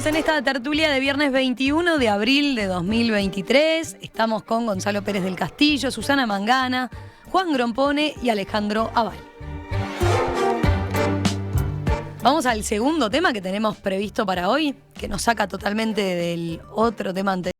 Seguimos en esta tertulia de viernes 21 de abril de 2023. Estamos con Gonzalo Pérez del Castillo, Susana Mangana, Juan Grompone y Alejandro Aval. Vamos al segundo tema que tenemos previsto para hoy, que nos saca totalmente del otro tema anterior.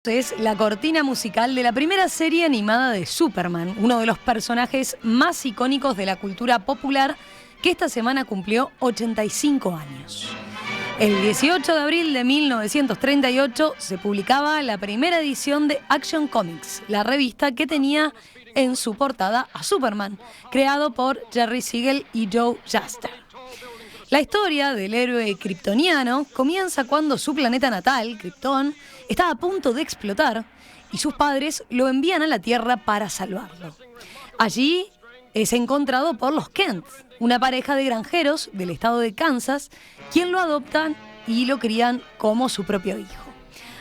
Es la cortina musical de la primera serie animada de Superman, uno de los personajes más icónicos de la cultura popular, que esta semana cumplió 85 años. El 18 de abril de 1938 se publicaba la primera edición de Action Comics, la revista que tenía en su portada a Superman, creado por Jerry Siegel y Joe Shuster. La historia del héroe kryptoniano comienza cuando su planeta natal, Krypton, está a punto de explotar y sus padres lo envían a la Tierra para salvarlo. Allí es encontrado por los Kent, una pareja de granjeros del estado de Kansas, quien lo adoptan y lo crían como su propio hijo.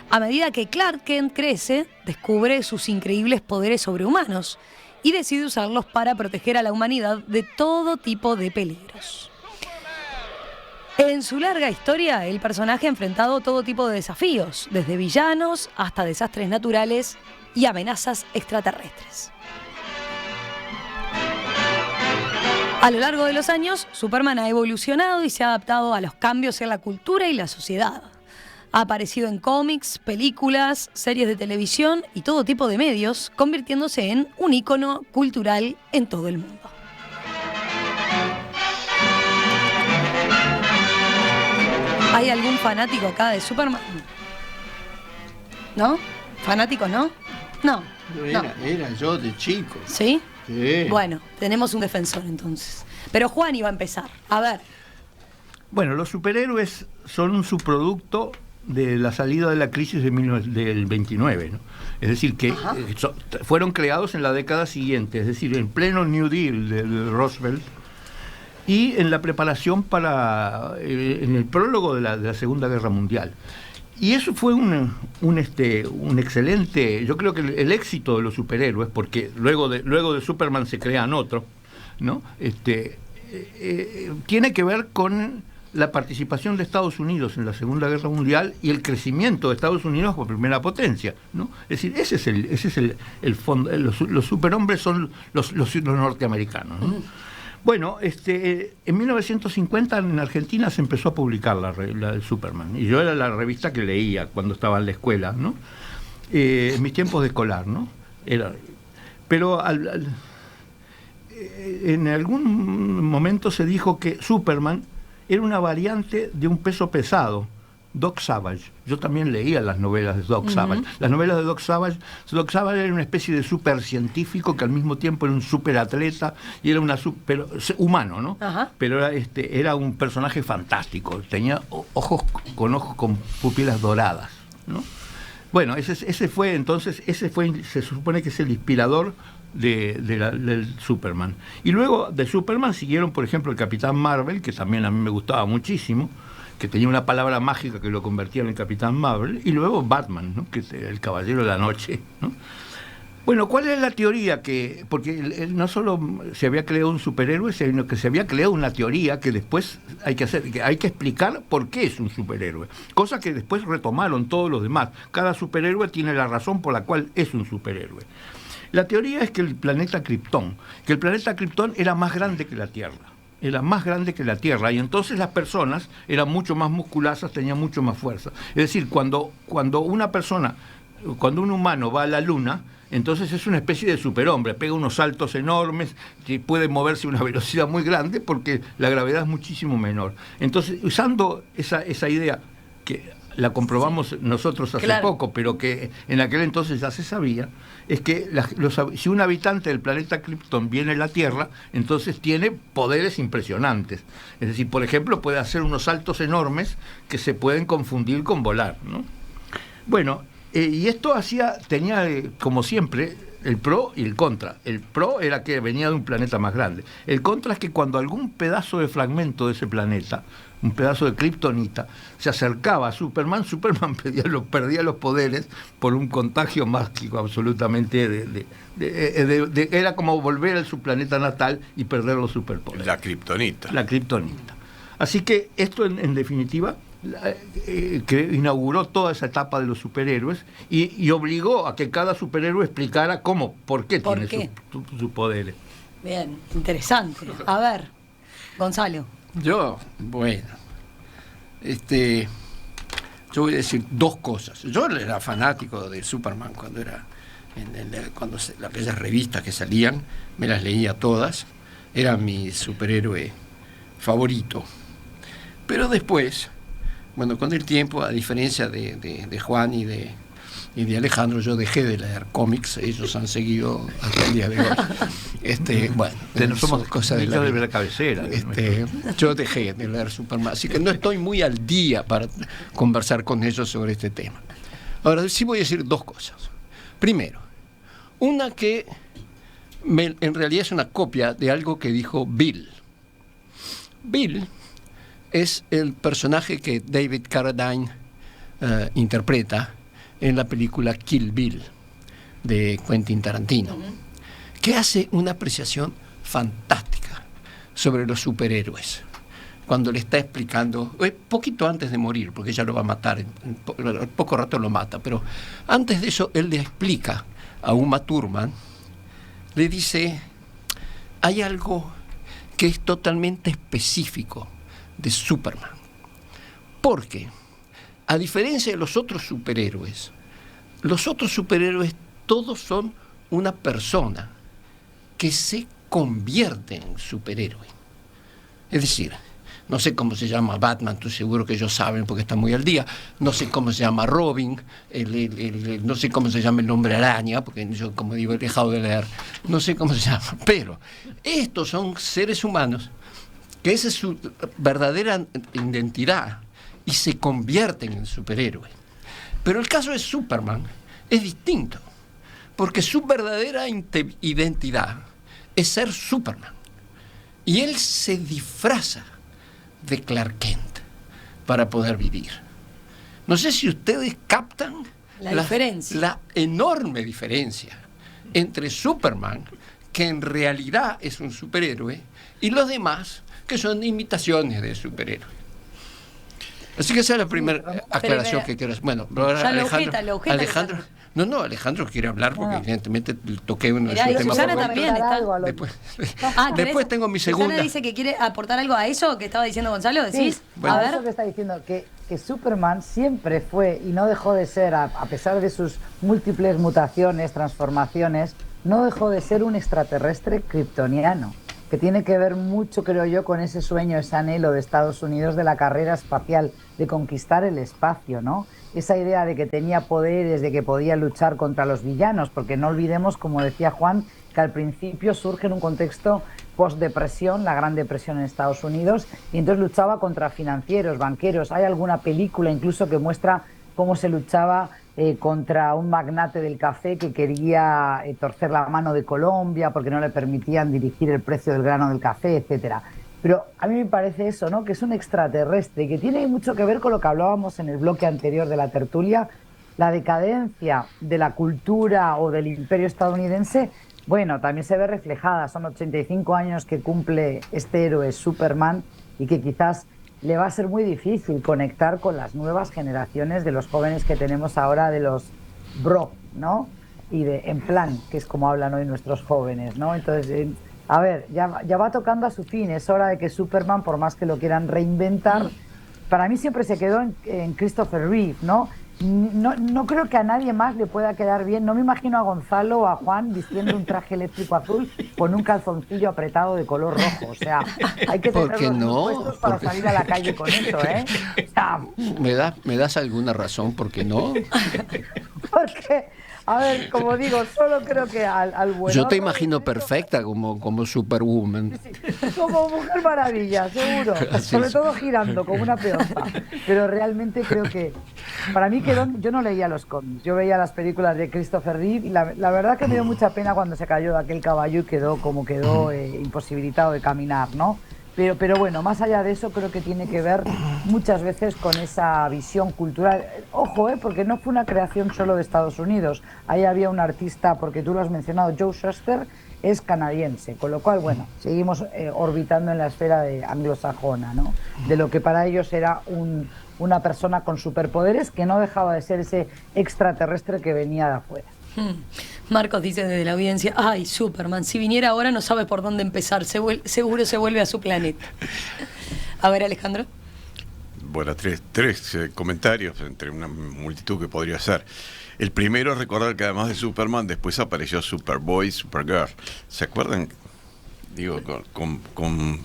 A medida que Clark Kent crece, descubre sus increíbles poderes sobrehumanos y decide usarlos para proteger a la humanidad de todo tipo de peligros. En su larga historia, el personaje ha enfrentado todo tipo de desafíos, desde villanos hasta desastres naturales y amenazas extraterrestres. A lo largo de los años, Superman ha evolucionado y se ha adaptado a los cambios en la cultura y la sociedad. Ha aparecido en cómics, películas, series de televisión y todo tipo de medios, convirtiéndose en un ícono cultural en todo el mundo. ¿Hay algún fanático acá de Superman? ¿No? ¿Fanático no? No. Era yo de chico. ¿Sí? Sí. Bueno, tenemos un defensor entonces. Pero Juan iba a empezar. A ver. Bueno, los superhéroes son un subproducto de la salida de la crisis del 29, ¿no? Es decir, que fueron creados en la década siguiente, es decir, en pleno New Deal de Roosevelt, y en la preparación en el prólogo de la Segunda Guerra Mundial. Y eso fue un excelente, yo creo que el éxito de los superhéroes, porque luego de Superman se crean otros, ¿no? Tiene que ver con la participación de Estados Unidos en la Segunda Guerra Mundial y el crecimiento de Estados Unidos como primera potencia, ¿no? Es decir, ese es el fondo. Los superhombres son los norteamericanos, ¿no? Bueno, en 1950 en Argentina se empezó a publicar la de Superman, y yo era la revista que leía cuando estaba en la escuela, ¿no? En mis tiempos de escolar, ¿no? Pero en algún momento se dijo que Superman era una variante de un peso pesado, Doc Savage. Yo también leía las novelas de Doc Savage. Las novelas de Doc Savage era una especie de supercientífico que al mismo tiempo era un superatleta y era humano, ¿no? Ajá. Pero era un personaje fantástico. Tenía ojos con pupilas doradas, ¿no? Bueno, ese fue, se supone que es el inspirador del Superman. Y luego de Superman siguieron, por ejemplo, el Capitán Marvel, que también a mí me gustaba muchísimo, que tenía una palabra mágica que lo convertía en el Capitán Marvel, y luego Batman, ¿no? Que es el Caballero de la Noche, ¿no? Bueno, ¿cuál es la teoría? Porque no solo se había creado un superhéroe, sino que se había creado una teoría que después hay que explicar por qué es un superhéroe, cosa que después retomaron todos los demás. Cada superhéroe tiene la razón por la cual es un superhéroe. La teoría es que el planeta Krypton era más grande que la Tierra. Era más grande que la Tierra, y entonces las personas eran mucho más musculosas, tenían mucho más fuerza. Es decir, cuando un humano va a la Luna, entonces es una especie de superhombre, pega unos saltos enormes, que puede moverse a una velocidad muy grande porque la gravedad es muchísimo menor. Entonces, usando esa idea que la comprobamos nosotros hace poco, pero que en aquel entonces ya se sabía, es que si un habitante del planeta Krypton viene a la Tierra, entonces tiene poderes impresionantes. Es decir, por ejemplo, puede hacer unos saltos enormes que se pueden confundir con volar, ¿no? Bueno, y esto tenía, como siempre, el pro y el contra. El pro era que venía de un planeta más grande. El contra es que cuando algún pedazo de fragmento de ese planeta, un pedazo de kriptonita, se acercaba a Superman, Superman perdía los poderes por un contagio mágico absolutamente era como volver a su planeta natal y perder los superpoderes. La kriptonita. La kriptonita. Así que esto, en definitiva, que inauguró toda esa etapa de los superhéroes y obligó a que cada superhéroe explicara por qué tiene sus poderes. Bien, interesante. A ver, Gonzalo. Yo voy a decir dos cosas. Yo era fanático de Superman cuando aquellas revistas que salían, me las leía todas, era mi superhéroe favorito. Pero después, bueno, con el tiempo, a diferencia de Juan y de Alejandro, yo dejé de leer cómics, ellos han seguido hasta el día de hoy. Bueno, somos cosas de la cabecera. Yo dejé de leer Superman, así que no estoy muy al día para conversar con ellos sobre este tema. Ahora, sí voy a decir dos cosas. Primero, una que en realidad es una copia de algo que dijo Bill. Bill es el personaje que David Carradine interpreta en la película Kill Bill de Quentin Tarantino, que hace una apreciación fantástica sobre los superhéroes cuando le está explicando, poquito antes de morir, porque ella lo va a matar, en poco rato lo mata, pero antes de eso él le explica a Uma Thurman, le dice, hay algo que es totalmente específico de Superman, porque a diferencia de los otros superhéroes todos son una persona que se convierte en superhéroe. Es decir, no sé cómo se llama Batman, estoy seguro que ellos saben porque están muy al día. No sé cómo se llama Robin, no sé cómo se llama el Hombre Araña, porque yo, como digo, he dejado de leer. No sé cómo se llama, pero estos son seres humanos que esa es su verdadera identidad y se convierten en superhéroes. Pero el caso de Superman es distinto, porque su verdadera identidad es ser Superman. Y él se disfraza de Clark Kent para poder vivir. No sé si ustedes captan la enorme diferencia entre Superman, que en realidad es un superhéroe, y los demás, que son imitaciones de superhéroes. Así que esa es la primera aclaración que quiero hacer. Bueno, ahora Alejandro. Alejandro quiere hablar porque evidentemente toqué uno de sus temas favoritos. Después tengo mi segunda. Susana dice que quiere aportar algo a eso que estaba diciendo Gonzalo, ¿decís? Sí, bueno. A ver. Eso que está diciendo, que Superman siempre fue y no dejó de ser, a pesar de sus múltiples mutaciones, transformaciones, no dejó de ser un extraterrestre kryptoniano, que tiene que ver mucho, creo yo, con ese sueño, ese anhelo de Estados Unidos de la carrera espacial, de conquistar el espacio, ¿no? Esa idea de que tenía poderes, de que podía luchar contra los villanos, porque no olvidemos, como decía Juan, que al principio surge en un contexto post-depresión, la Gran Depresión en Estados Unidos, y entonces luchaba contra financieros, banqueros. Hay alguna película incluso que muestra cómo se luchaba contra un magnate del café que quería torcer la mano de Colombia porque no le permitían dirigir el precio del grano del café, etcétera. Pero a mí me parece eso, ¿no? Que es un extraterrestre, que tiene mucho que ver con lo que hablábamos en el bloque anterior de la tertulia, la decadencia de la cultura o del imperio estadounidense. Bueno, también se ve reflejada, son 85 años que cumple este héroe Superman y que quizás le va a ser muy difícil conectar con las nuevas generaciones de los jóvenes que tenemos ahora, de los bro, ¿no? Y en plan, que es como hablan hoy nuestros jóvenes, ¿no? Entonces, a ver, ya va tocando a su fin, es hora de que Superman, por más que lo quieran reinventar, para mí siempre se quedó en Christopher Reeve, ¿no? no creo que a nadie más le pueda quedar bien. No me imagino a Gonzalo o a Juan vistiendo un traje eléctrico azul con un calzoncillo apretado de color rojo. O sea, hay que tener los puestos para salir a la calle con eso, ¿eh? O sea, ¿Me das alguna razón por qué no? porque, a ver, como digo, solo creo que al bueno. Yo te imagino perfecta como Superwoman. Sí, como Mujer Maravilla, seguro. Así Sobre es. todo girando como una peonza. Pero realmente creo que, para mí quedó. Yo no leía los cómics, yo veía las películas de Christopher Reeve y la verdad que me dio mucha pena cuando se cayó de aquel caballo y quedó como quedó imposibilitado de caminar, ¿no? Pero bueno, más allá de eso, creo que tiene que ver muchas veces con esa visión cultural. Ojo, porque no fue una creación solo de Estados Unidos. Ahí había un artista, porque tú lo has mencionado, Joe Shuster, es canadiense. Con lo cual, bueno, seguimos orbitando en la esfera anglosajona, ¿no? De lo que para ellos era una persona con superpoderes que no dejaba de ser ese extraterrestre que venía de afuera. Marcos dice desde la audiencia, ay, Superman, si viniera ahora no sabe por dónde empezar, seguro se vuelve a su planeta. A ver, Alejandro. Bueno, tres comentarios entre una multitud que podría ser. El primero es recordar que además de Superman, después apareció Superboy, Supergirl. ¿Se acuerdan? Digo, con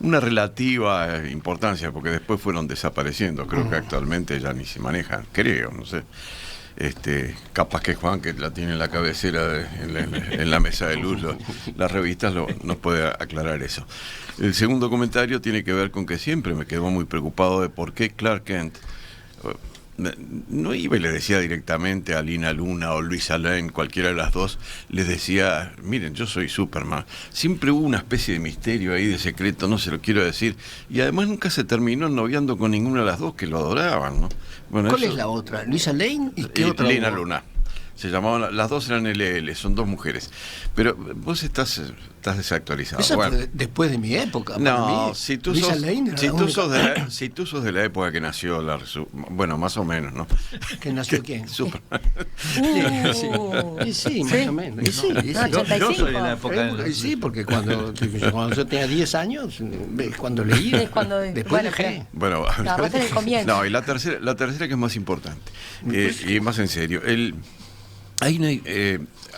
una relativa importancia, porque después fueron desapareciendo. Creo que actualmente ya ni se manejan, creo, no sé. Capaz que Juan, que la tiene en la cabecera en la mesa de luz, las revistas nos puede aclarar eso. El segundo comentario tiene que ver con que siempre me quedo muy preocupado de por qué Clark Kent no iba y le decía directamente a Lina Luna o Luisa Lane, cualquiera de las dos, les decía, miren, yo soy Superman. Siempre hubo una especie de misterio ahí, de secreto, no se lo quiero decir, y además nunca se terminó noviando con ninguna de las dos, que lo adoraban, ¿no? Bueno, ¿Cuál es la otra? ¿Luisa Lane? ¿Y qué otra? Lina Luna. Se llamaban, las dos eran LL, son dos mujeres. Pero vos estás desactualizado. Esa bueno, fue después de mi época. no, mí. si tú Lisa sos, Lane era si la tú única- sos de la época que nació bueno, más o menos, ¿no? ¿Que nació quién? Superman. Y sí, más o menos. Y sí, y sí. Ah, Yo soy de la 85. época de Y sí, porque cuando yo tenía 10 años, cuando leí, Es cuando- después bueno, dejé. Bueno, agarraste en el comienzo. no, y la tercera que es más importante, y más en serio.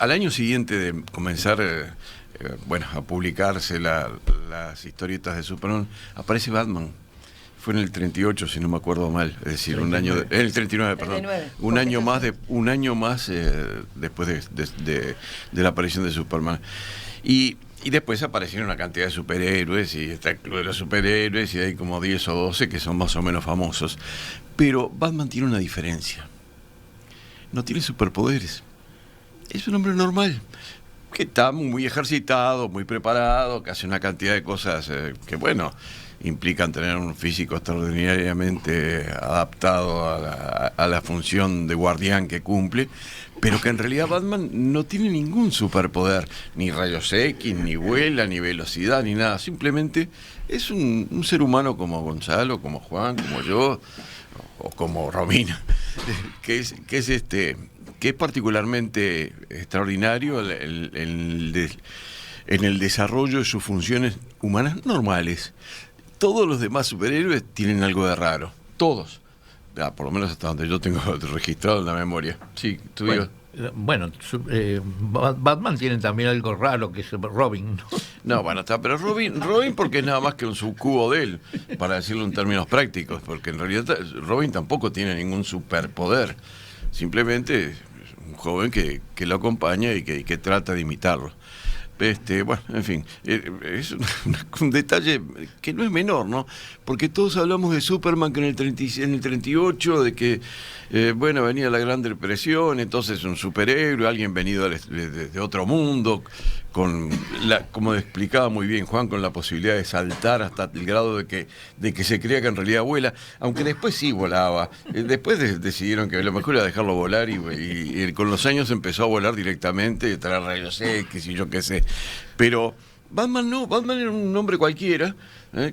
Al año siguiente de comenzar a publicarse las historietas de Superman, aparece Batman. Fue en el 38, si no me acuerdo mal, es decir, 39. En el 39, perdón. 39. Un año más después de la aparición de Superman. Y después aparecieron una cantidad de superhéroes, y está el Club de los Superhéroes, y hay como 10 o 12 que son más o menos famosos. Pero Batman tiene una diferencia. No tiene superpoderes. Es un hombre normal, que está muy ejercitado, muy preparado, que hace una cantidad de cosas que, bueno, implican tener un físico extraordinariamente adaptado a la función de guardián que cumple, pero que en realidad Batman no tiene ningún superpoder, ni rayos X, ni vuela, ni velocidad, ni nada. Simplemente es un ser humano como Gonzalo, como Juan, como yo, o como Romina, que es particularmente extraordinario en el desarrollo de sus funciones humanas normales. Todos los demás superhéroes tienen algo de raro, todos. Por lo menos hasta donde yo tengo registrado en la memoria. Sí, tú digas. Bueno, Batman tiene también algo raro, que es Robin, ¿no? No, bueno, está, pero Robin porque es nada más que un subcubo de él, para decirlo en términos prácticos, porque en realidad Robin tampoco tiene ningún superpoder, simplemente es un joven que lo acompaña y que trata de imitarlo. Bueno, en fin, es un detalle que no es menor, ¿no? Porque todos hablamos de Superman que en el 38, de que, venía la Gran Depresión, entonces un superhéroe, alguien venido de otro mundo, como explicaba muy bien Juan, con la posibilidad de saltar hasta el grado de que se crea que en realidad vuela, aunque después sí volaba. Después decidieron que lo mejor era dejarlo volar y con los años empezó a volar directamente, traer rayos X y yo qué sé. Pero Batman no, Batman era un hombre cualquiera,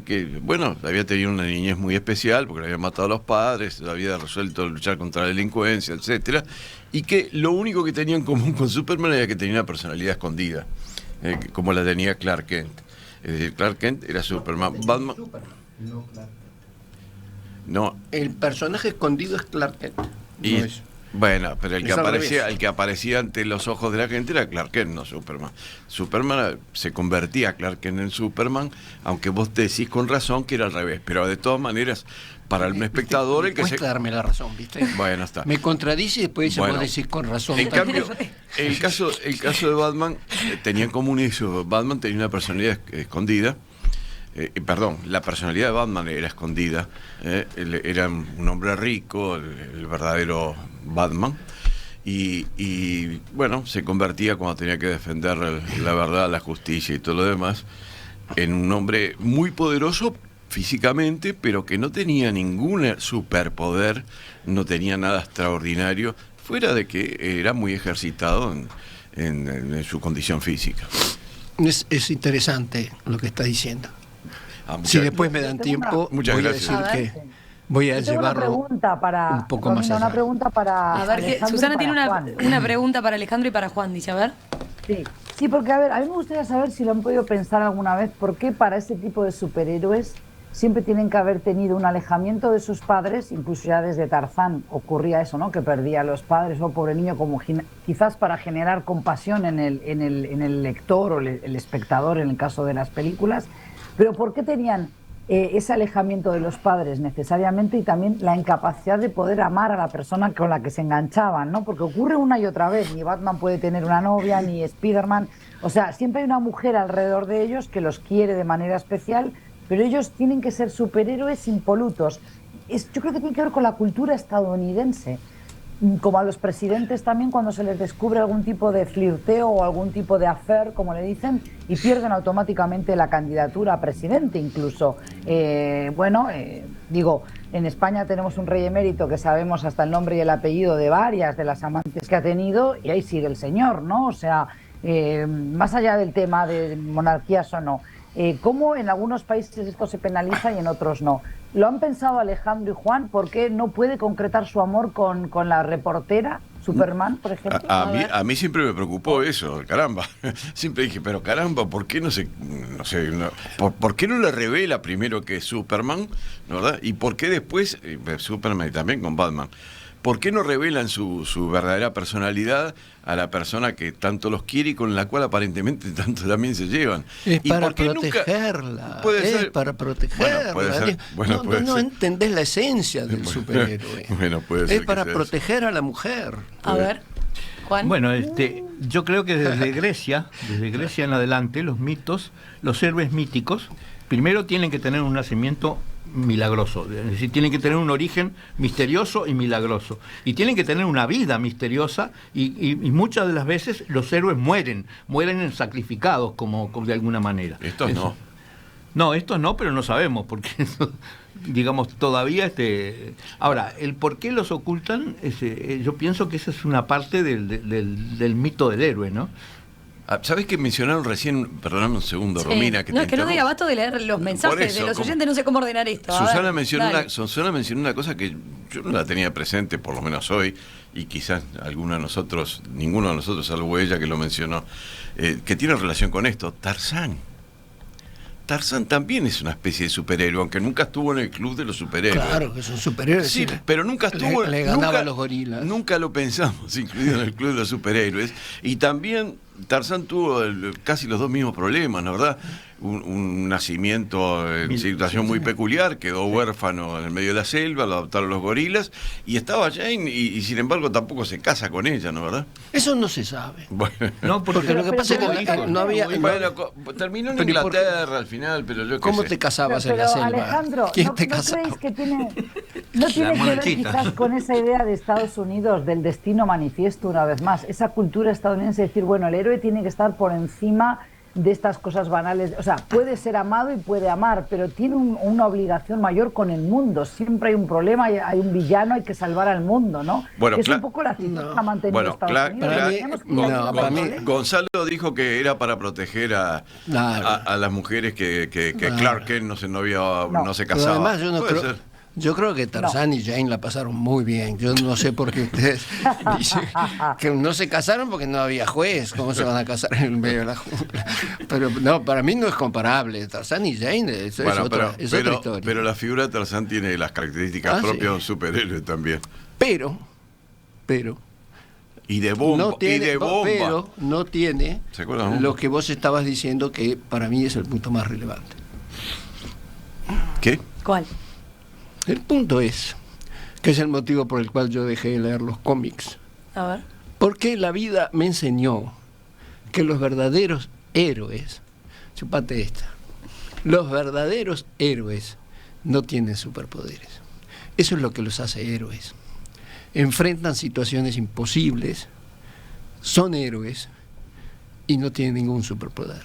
que, había tenido una niñez muy especial porque le habían matado a los padres, había resuelto luchar contra la delincuencia, etcétera, y que lo único que tenía en común con Superman era que tenía una personalidad escondida, como la tenía Clark Kent. Es decir, Clark Kent era Superman. Batman... No, Clark. No, El personaje escondido es Clark Kent. Y, No es. bueno, pero el Es al revés. que aparecía ante los ojos de la gente era Clark Kent, no Superman. Superman se convertía Clark Kent en Superman, aunque vos decís con razón que era al revés. Pero de todas maneras, para un espectador el que Cuesta se... darme la razón, ¿viste? Bueno, está. Me contradice y después Bueno. vos decís con razón. En cambio, el caso de Batman tenía en común eso. Batman tenía una personalidad escondida. Perdón, la personalidad de Batman era escondida. Él era un hombre rico, el verdadero Batman. Y bueno, se convertía cuando tenía que defender la verdad, la justicia y todo lo demás, en un hombre muy poderoso físicamente, pero que no tenía ningún superpoder, no tenía nada extraordinario, fuera de que era muy ejercitado en su condición física. Es interesante lo que está diciendo. Muchas- Si después me dan tiempo, Muchas voy gracias. a decir que voy a Yo tengo una llevarlo pregunta para un poco más Romina, allá. una pregunta para A ver, Alejandro y Susana para tiene Juan. una pregunta para Alejandro y para Juan, dice, a ver. Sí, porque a ver, a mí me gustaría saber si lo han podido pensar alguna vez, por qué para ese tipo de superhéroes siempre tienen que haber tenido un alejamiento de sus padres, incluso ya desde Tarzán ocurría eso, ¿no? Que perdía a los padres, o pobre niño, como quizás para generar compasión en el lector o el espectador en el caso de las películas, pero ¿por qué tenían ese alejamiento de los padres necesariamente y también la incapacidad de poder amar a la persona con la que se enganchaban, ¿no? Porque ocurre una y otra vez, ni Batman puede tener una novia, ni Spiderman, o sea, siempre hay una mujer alrededor de ellos que los quiere de manera especial, pero ellos tienen que ser superhéroes impolutos. Yo creo que tiene que ver con la cultura estadounidense, como a los presidentes también cuando se les descubre algún tipo de flirteo o algún tipo de affair, como le dicen, y pierden automáticamente la candidatura a presidente incluso. Digo, en España tenemos un rey emérito que sabemos hasta el nombre y el apellido de varias de las amantes que ha tenido y ahí sigue el señor, ¿no? O sea, más allá del tema de monarquías o no, cómo en algunos países esto se penaliza y en otros no. ¿Lo han pensado Alejandro y Juan? ¿Por qué no puede concretar su amor con la reportera Superman, por ejemplo? A mí siempre me preocupó eso, caramba. Siempre dije, pero caramba, ¿por qué ¿por qué no le revela primero que es Superman, ¿verdad? Y por qué después, Superman y también con Batman, ¿por qué no revelan su verdadera personalidad a la persona que tanto los quiere y con la cual aparentemente tanto también se llevan? Es ¿Y para por qué protegerla. Puede es ser. para protegerla. Bueno, puede ser. Bueno, puede no ser. entendés la esencia del superhéroe. Bueno, puede ser Es que para sea proteger a la mujer. A ver, Juan. Bueno, yo creo que desde Grecia en adelante, los mitos, los héroes míticos, primero tienen que tener un nacimiento milagroso, es decir, tienen que tener un origen misterioso y milagroso, y tienen que tener una vida misteriosa, y muchas de las veces los héroes mueren sacrificados como de alguna manera. Estos no. No, estos no, pero no sabemos, porque digamos, todavía ahora, el por qué los ocultan, yo pienso que esa es una parte del mito del héroe, ¿no? ¿Sabés que mencionaron recién, perdóname un segundo, Sí. Romina, que no, te es que no doy interrumpo? abasto de leer los Por mensajes eso, de los como- oyentes, no sé cómo ordenar esto. A Susana ver, dale. mencionó una cosa que yo no la tenía presente, por lo menos hoy, y quizás ninguno de nosotros, salvo ella que lo mencionó, que tiene relación con esto. Tarzán. Tarzán también es una especie de superhéroe, aunque nunca estuvo en el club de los superhéroes. Claro que son superhéroes. Sí, sí. pero nunca estuvo. Le ganaba nunca- a los gorilas. Nunca lo pensamos incluido en el club de los superhéroes. Y también Tarzán tuvo casi los dos mismos problemas, ¿no verdad? Un nacimiento en situación muy peculiar, quedó huérfano en el medio de la selva, lo adoptaron los gorilas, y estaba Jane, y sin embargo tampoco se casa con ella, ¿no verdad? Eso no se sabe. Bueno, No, Porque lo que pasa es pero que ¿cómo no había... bueno, terminó en Pero ¿y por qué? Inglaterra al final, pero yo qué ¿Cómo sé. te casabas Pero en la selva? Alejandro, ¿Quién ¿no te casaba? creéis que no tiene que ver monarquita. quizás con esa idea de Estados Unidos, del destino manifiesto una vez más? Esa cultura estadounidense de decir, bueno, el héroe tiene que estar por encima de estas cosas banales. O sea, puede ser amado y puede amar, pero tiene una obligación mayor con el mundo. Siempre hay un problema, hay un villano, hay que salvar al mundo, ¿no? Bueno, Que es un poco la actitud que ha mantenido Bueno, Estados Unidos. para mí- Tenemos que no, ir para mí- Gonzalo dijo que era para proteger a las mujeres que Claro. Clark Kent no se Pero casaba. además yo no Puede creo... ser. Yo creo que Tarzán y Jane la pasaron muy bien. Yo no sé por qué ustedes dicen que no se casaron porque no había juez. ¿Cómo se van a casar en el medio de la jungla? Pero no, para mí no es comparable. Tarzán y Jane es Bueno, otra historia. pero la figura de Tarzán tiene las características Ah, propias sí. de un superhéroe también. Pero Y de bomba. no tiene, y de bomba. pero no tiene ¿Se acuerdan? lo que vos estabas diciendo, que para mí es el punto más relevante. ¿Qué? ¿Cuál? El punto es, que es el motivo por el cual yo dejé de leer los cómics, A ver. porque la vida me enseñó que los verdaderos héroes, chupate esta, los verdaderos héroes no tienen superpoderes. Eso es lo que los hace héroes. Enfrentan situaciones imposibles, son héroes y no tienen ningún superpoder.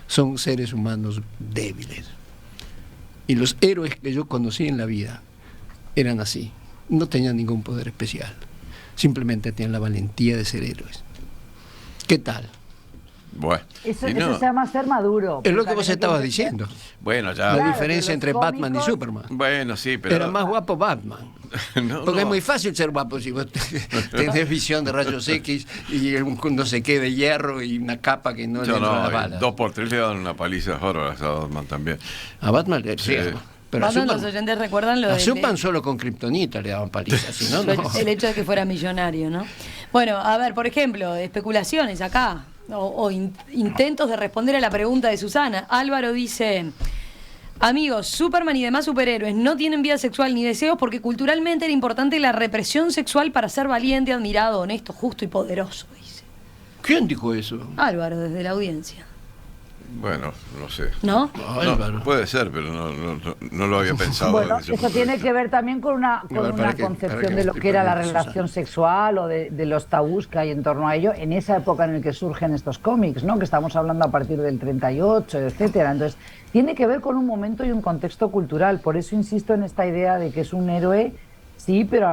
Son seres humanos débiles. Y los héroes que yo conocí en la vida eran así. No tenían ningún poder especial. Simplemente tenían la valentía de ser héroes. ¿Qué tal? Bueno. Eso, Y eso se llama ser maduro. Es lo porque que vos también estabas hay que diciendo. Bueno, ya. La Claro, diferencia que entre los Batman y cómicos- Superman. Bueno, sí, pero. Era más guapo Batman. No, Porque no. es muy fácil ser guapo si vos tenés visión de rayos X y un no sé qué de hierro y una capa que no le Yo entra no, las balas. 2x3 le dan una paliza bárbara a Batman también. A Batman Sí. pero a Batman, los Superman, oyentes recuerdan lo a de Superman solo con kriptonita le daban palizas, si no, no. el hecho de que fuera millonario, ¿no? Bueno, a ver, por ejemplo, especulaciones acá, o intentos de responder a la pregunta de Susana. Álvaro dice: amigos, Superman y demás superhéroes no tienen vida sexual ni deseos porque culturalmente era importante la represión sexual para ser valiente, admirado, honesto, justo y poderoso, dice ¿Quién dijo eso? Álvaro desde la audiencia. Bueno, no sé. ¿No? Álvaro. No, puede ser, pero no lo había pensado. Bueno, desde ese eso punto de tiene vista. que ver también con una, A ver, para que concepción de lo que era la relación sexual o de los tabús que hay en torno a ello en esa época en la que surgen estos cómics, ¿no? Que estamos hablando a partir del 38, etcétera. Entonces, tiene que ver con un momento y un contexto cultural. Por eso insisto en esta idea de que es un héroe. Sí, pero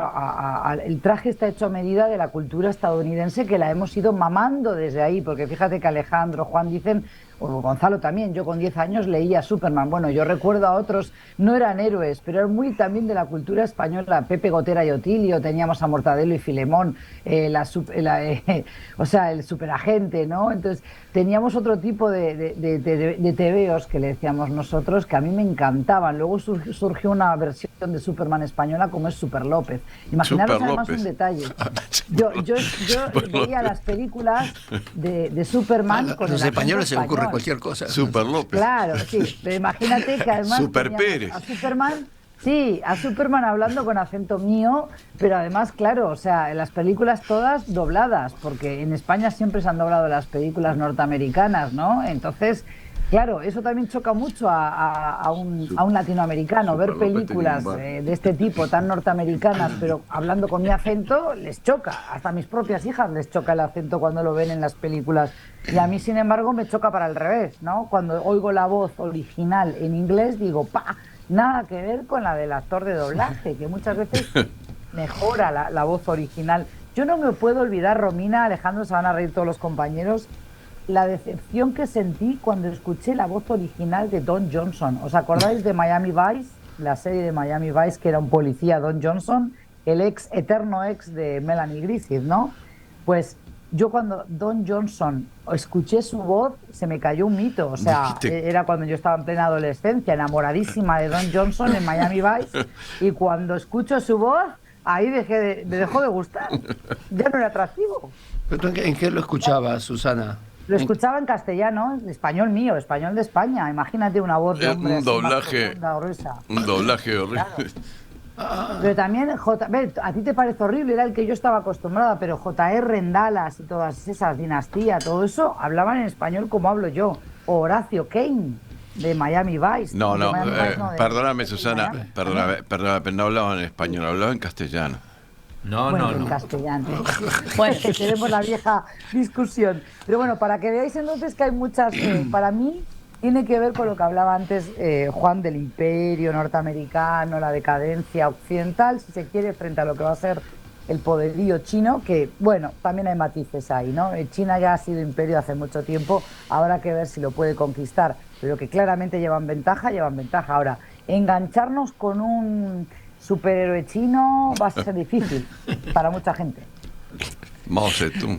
el traje está hecho a medida de la cultura estadounidense, que la hemos ido mamando desde ahí, porque fíjate que Alejandro, Juan dicen, o Gonzalo también, yo con 10 años leía Superman. Bueno, yo recuerdo a otros, no eran héroes, pero eran muy también de la cultura española. Pepe Gotera y Otilio, teníamos a Mortadelo y Filemón, o sea, el superagente, ¿no? Entonces, teníamos otro tipo de tebeos que le decíamos nosotros, que a mí me encantaban. Luego surgió una versión de Superman española como es Super López. Imaginaros Super además López. un detalle. Yo veía las películas de Superman con Los el españoles acento se le ocurre español. cualquier cosa. Super López. Claro, sí, pero imagínate que además Super teníamos Pérez. a Superman, sí, a Superman hablando con acento mío, pero además, claro, o sea, en las películas todas dobladas, porque en España siempre se han doblado las películas norteamericanas, ¿no? Entonces, claro, eso también choca mucho a un latinoamericano, ver Super López películas tenía un bar. de este tipo, tan norteamericanas, pero hablando con mi acento, les choca. Hasta a mis propias hijas les choca el acento cuando lo ven en las películas. Y a mí, sin embargo, me choca para el revés, ¿no? Cuando oigo la voz original en inglés, digo, ¡pa! Nada que ver con la del actor de doblaje, que muchas veces mejora la voz original. Yo no me puedo olvidar, Romina, Alejandro, se van a reír todos los compañeros, la decepción que sentí cuando escuché la voz original de Don Johnson. ¿Os acordáis de Miami Vice? La serie de Miami Vice, que era un policía, Don Johnson, el eterno ex de Melanie Griffith, ¿no? Pues yo cuando Don Johnson escuché su voz, se me cayó un mito. O sea, ¿Viste? era cuando yo estaba en plena adolescencia, enamoradísima de Don Johnson en Miami Vice, y cuando escucho su voz, ahí me dejó de gustar. Ya no era atractivo. ¿Pero en qué lo escuchaba, Susana? Lo escuchaba en castellano, español mío, español de España. Imagínate una voz de hombre Un así más doblaje. profunda, gruesa. Un doblaje horrible. Pero también, a ti te parece horrible, era el que yo estaba acostumbrada, pero J.R. en Dallas y todas esas dinastías, todo eso, hablaban en español como hablo yo. O Horacio Kane, de Miami Vice. No, De no, Miami Vice, no, de- perdóname, de Susana, Miami. perdóname, pero no hablaba en español, hablaba en castellano. No, Bueno, no, en no. castellano. Bueno. Tenemos la vieja discusión. Pero bueno, para que veáis entonces que hay muchas, para mí, tiene que ver con lo que hablaba antes Juan del imperio norteamericano, la decadencia occidental, si se quiere, frente a lo que va a ser el poderío chino, que, bueno, también hay matices ahí, ¿no? China ya ha sido imperio hace mucho tiempo, habrá que ver si lo puede conquistar, pero que claramente llevan ventaja, llevan ventaja. Ahora, engancharnos con un superhéroe chino va a ser difícil para mucha gente. Mao Zedong.